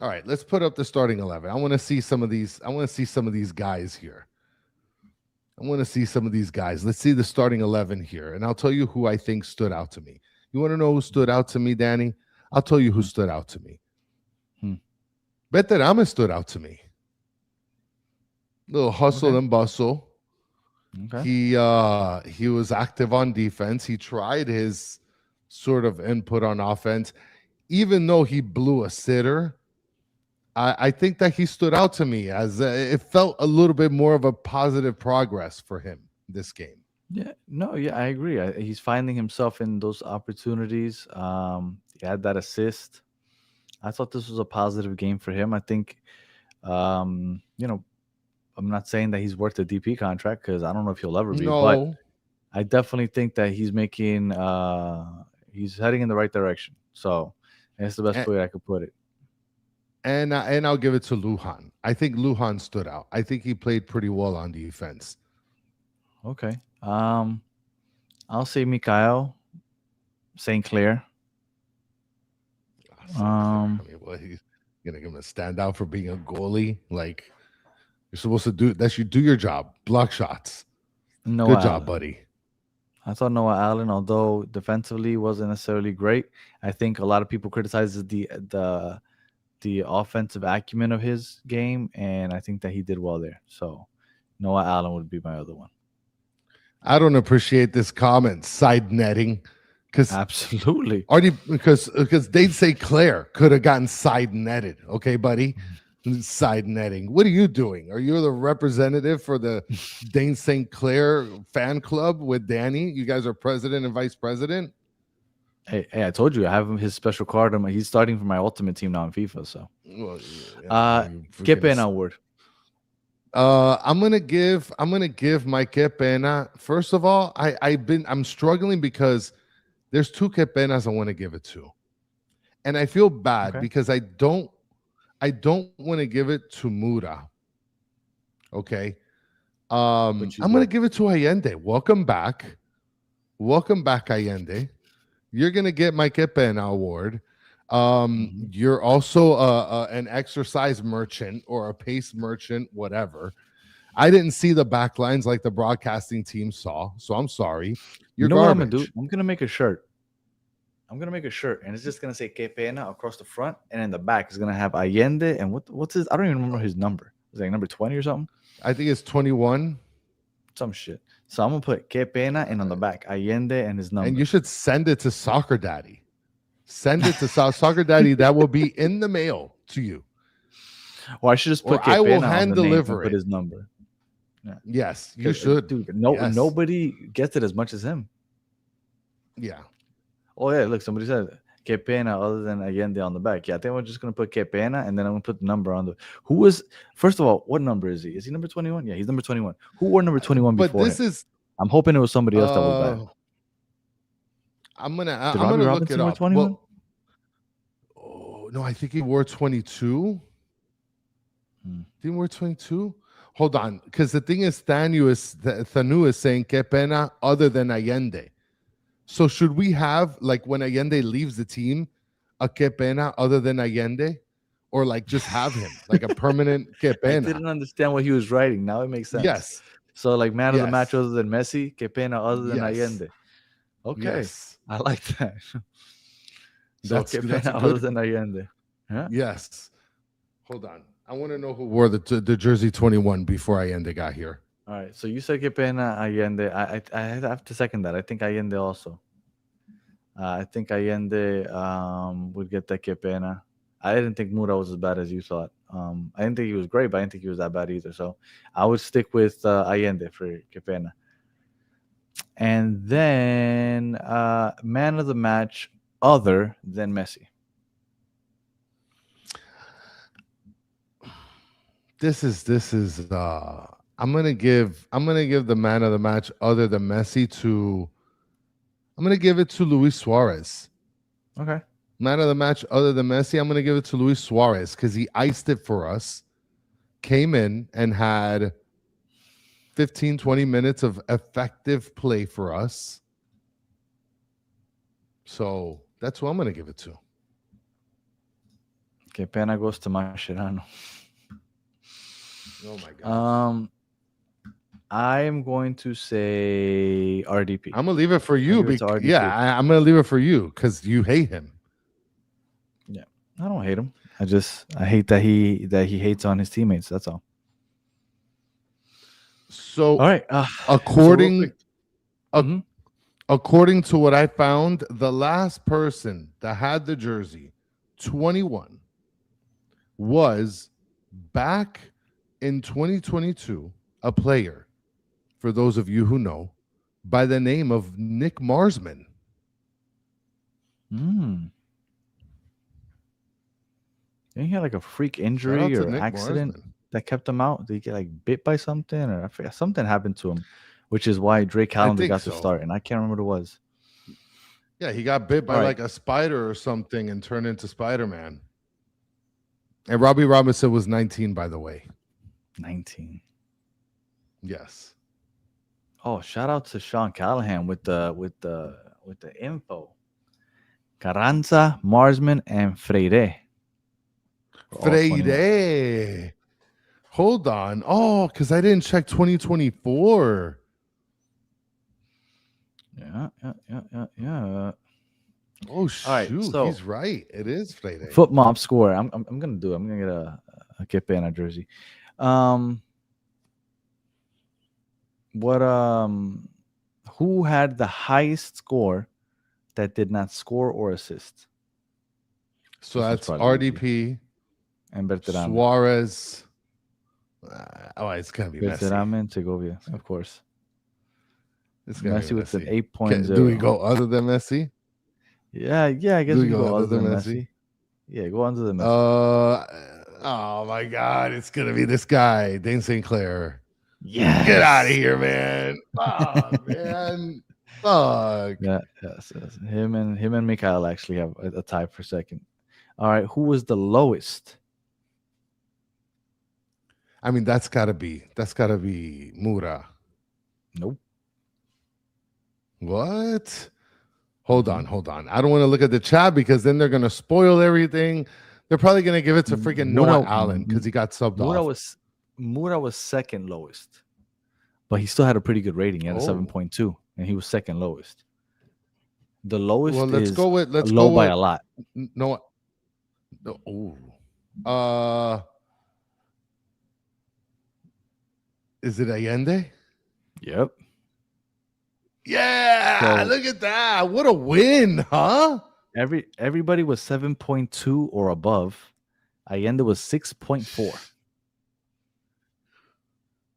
All right, let's put up the starting 11. I want to see some of these. I want to see some of these guys here. Let's see the starting 11 here, and I'll tell you who I think stood out to me. You want to know who stood out to me, Danny? I'll tell you who stood out to me. Beterame stood out to me. Little hustle and bustle. Okay. He was active on defense. He tried his sort of input on offense, even though he blew a sitter. I think that he stood out to me as it felt a little bit more of a positive progress for him this game. Yeah, I agree. He's finding himself in those opportunities. He had that assist. I thought this was a positive game for him. I think, I'm not saying that he's worth a DP contract because I don't know if he'll ever be. No. But I definitely think that he's making, he's heading in the right direction. So that's the best way I could put it. And I'll give it to Lujan. I think Lujan stood out. I think he played pretty well on defense. Okay. I'll say Mikhail St. Clair. He's gonna give him a standout for being a goalie. Like you're supposed to do that. You do your job. Block shots. Good job, buddy. I thought Noah Allen, although defensively wasn't necessarily great, I think a lot of people criticized the offensive acumen of his game, and I think that he did well there. So Noah Allen would be my other one. I don't appreciate this comment, side netting. Absolutely. Because they'd say Claire could have gotten side netted. Okay, buddy? Side netting. What are you doing? Are you the representative for the Dane St. Clair fan club with Danny? You guys are president and vice president? Hey, I told you I have his special card. He's starting for my ultimate team now in FIFA. So, qué pena award. I'm gonna give my qué pena. First of all, I'm struggling because there's two qué penas I want to give it to, and I feel bad because I don't want to give it to Muda. Okay, I'm gonna give it to Allende. Welcome back, Allende. You're going to get my qué pena award. You're also an exercise merchant or a pace merchant, whatever. I didn't see the back lines like the broadcasting team saw, so I'm sorry. You know what I'm going to do? I'm going to make a shirt. And it's just going to say qué pena across the front, and in the back it's going to have Allende, and what's his? I don't even remember his number. Is it like number 20 or something? I think it's 21. Some shit. So I'm gonna put qué pena and on the back Allende and his number. And you should send it to Soccer Daddy. Send it to Soccer Daddy. That will be in the mail to you. Or I should just put. I will hand deliver it. Put his number. Yeah. Yes, you should, dude. Nobody gets it as much as him. Yeah. Oh yeah. Look, somebody said qué pena other than Allende on the back. Yeah, I think we're just gonna put qué pena and then I'm gonna put the number on the. Who was first of all? What number is he? Is he number 21? Yeah, he's number 21. Who wore number 21 before? But this him? I'm hoping it was somebody else that was bad. I'm gonna look it up. 21? No, I think he wore 22. Did he wear 22? Hold on, because the thing is, Thanu is saying qué pena other than Allende. So should we have, like, when Allende leaves the team, a qué pena other than Allende? Or, like, just have him, like, a permanent qué pena? I didn't understand what he was writing. Now it makes sense. Yes. So, like, man of the match other than Messi, qué pena other than Allende. Okay. Yes. I like that. That's qué pena other than Allende. Huh? Yes. Hold on. I want to know who wore the jersey 21 before Allende got here. All right, so you said qué pena Allende. I have to second that. I think Allende also. I think Allende would get that qué pena. I didn't think Mura was as bad as you thought. I didn't think he was great, but I didn't think he was that bad either. So I would stick with Allende for qué pena. And then man of the match other than Messi. This is I'm gonna give the man of the match other than Messi to I'm going to give it to Luis Suarez. Okay. Man of the match other than Messi, I'm going to give it to Luis Suarez because he iced it for us. Came in and had 15, 20 minutes of effective play for us. So that's who I'm going to give it to. Que pena goes to Mascherano. Oh, my God. I'm going to say RDP. I'm going to leave it for you. I'm going to leave it for you because you hate him. Yeah, I don't hate him. I hate that he hates on his teammates. That's all. So, all right. According to what I found, the last person that had the jersey 21 was back in 2022 a player, for those of you who know, by the name of Nick Marsman. Didn't he have like a freak injury or accident Marsman that kept him out? Did he get like bit by something, or I forget, something happened to him, which is why Drake Callender got to start, and I can't remember what it was. Yeah, he got bit by like a spider or something and turned into Spider-Man. And Robbie Robinson was 19, by the way. 19. Yes. Oh, shout out to Sean Callahan with the info. Carranza, Marsman, and Freire. Freire. Hold on. Oh, because I didn't check 2024. Yeah. Oh shoot, right, so he's right. It is Freire. Foot mob score. I'm gonna do it. I'm gonna get a Kipena jersey. Who had the highest score that did not score or assist? So that's RDP and Berterame. Suarez. It's gonna be Berterame Messi. Segovia, of course. It's Messi with an 8.0. Do we go other than Messi? Yeah. I guess we go other than Messi. Yeah, go under the Messi. Oh my God, it's gonna be this guy, Dane St. Clair. Yeah, get out of here, man. Oh man, fuck. Yeah, yes. Him and Mikhail actually have a tie for second. All right, who was the lowest? I mean, that's gotta be Mura. Nope. What? Hold on. I don't want to look at the chat because then they're gonna spoil everything. They're probably gonna give it to freaking Noah Allen because he got subbed off. Mura was second lowest, but he still had a pretty good rating. He had a 7.2, and he was second lowest. The lowest. Well, let's go with by a lot. No. Is it Allende? Yep. Yeah, look at that. What a win, huh? Everybody was 7.2 or above. Allende was 6.4.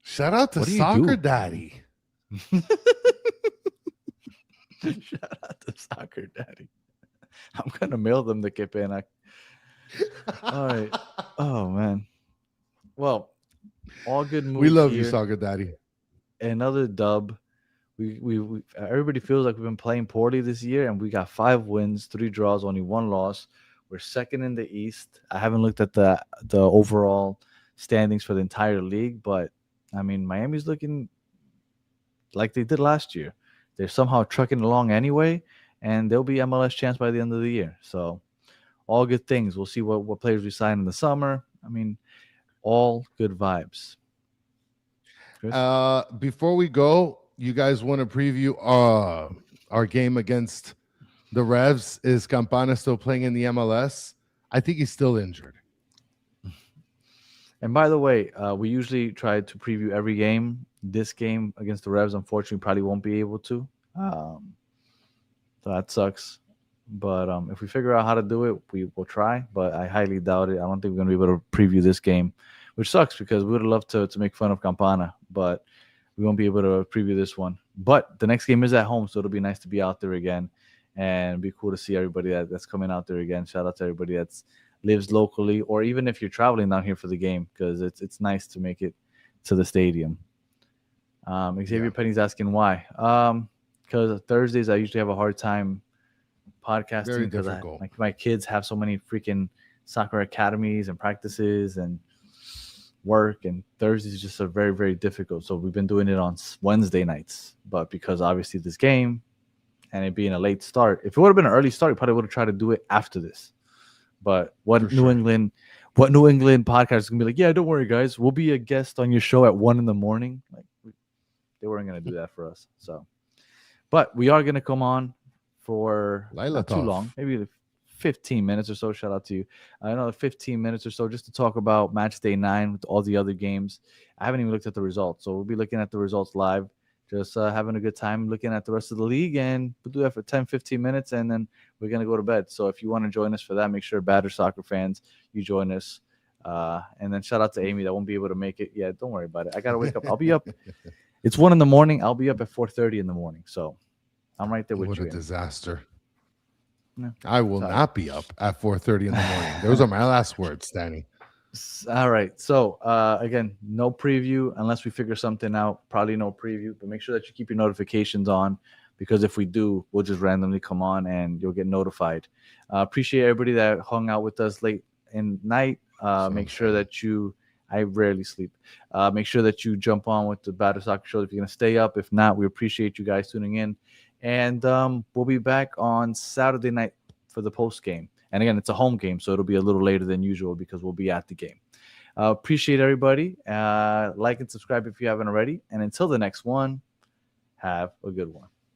Shout out to Soccer Daddy. Shout out to Soccer Daddy. I'm gonna mail them the Kipena. All right. Oh man. Well, all good moves. We love here. you, Soccer Daddy. Another dub. We everybody feels like we've been playing poorly this year, and we got 5 wins, 3 draws, only 1 loss. We're second in the East. I haven't looked at the overall standings for the entire league, but I mean, Miami's looking like they did last year. They're somehow trucking along anyway, and they'll be MLS champs by the end of the year. So, all good things. We'll see what players we sign in the summer. I mean, all good vibes. Chris? Before we go, you guys want to preview our game against the Revs? Is Campana still playing in the MLS? I think he's still injured. And by the way, we usually try to preview every game. This game against the Revs, unfortunately, probably won't be able to. So that sucks. But if we figure out how to do it, we will try. But I highly doubt it. I don't think we're going to be able to preview this game, which sucks because we would love to make fun of Campana. But we won't be able to preview this one. But the next game is at home, so it'll be nice to be out there again. And be cool to see everybody that's coming out there again. Shout out to everybody that's lives locally, or even if you're traveling down here for the game, because it's nice to make it to the stadium. Xavier Penny's asking why. because Thursdays I usually have a hard time podcasting Very because difficult. my kids have so many freaking soccer academies and practices and work, and Thursdays just are very, very difficult. So we've been doing it on Wednesday nights, but because obviously this game and it being a late start, if it would have been an early start, we probably would have tried to do it after this. But what New England podcast is gonna be like? Yeah, don't worry, guys. We'll be a guest on your show at 1 a.m. Like they weren't gonna do that for us. So, but we are gonna come on for not too long, maybe 15 minutes or so. Shout out to you. Another 15 minutes or so just to talk about match day 9 with all the other games. I haven't even looked at the results, so we'll be looking at the results live. Just having a good time looking at the rest of the league, and we'll do that for 10-15 minutes, and then we're going to go to bed. So if you want to join us for that, make sure, Batter Soccer fans, you join us. And then shout out to Amy that won't be able to make it. Yeah, don't worry about it. I got to wake up. I'll be up. It's 1 a.m. I'll be up at 4:30 in the morning. So I'm right there with you. What a disaster. No, I will not be up at 4:30 in the morning. Those are my last words, Danny. All right. So again, no preview unless we figure something out. Probably no preview, but make sure that you keep your notifications on, because if we do, we'll just randomly come on and you'll get notified. Appreciate everybody that hung out with us late in night. Make sure that you, I rarely sleep. Make sure that you jump on with the Batter Soccer Show if you're going to stay up. If not, we appreciate you guys tuning in. And we'll be back on Saturday night for the post game. And again, it's a home game, so it'll be a little later than usual because we'll be at the game. Appreciate everybody. Like and subscribe if you haven't already. And until the next one, have a good one.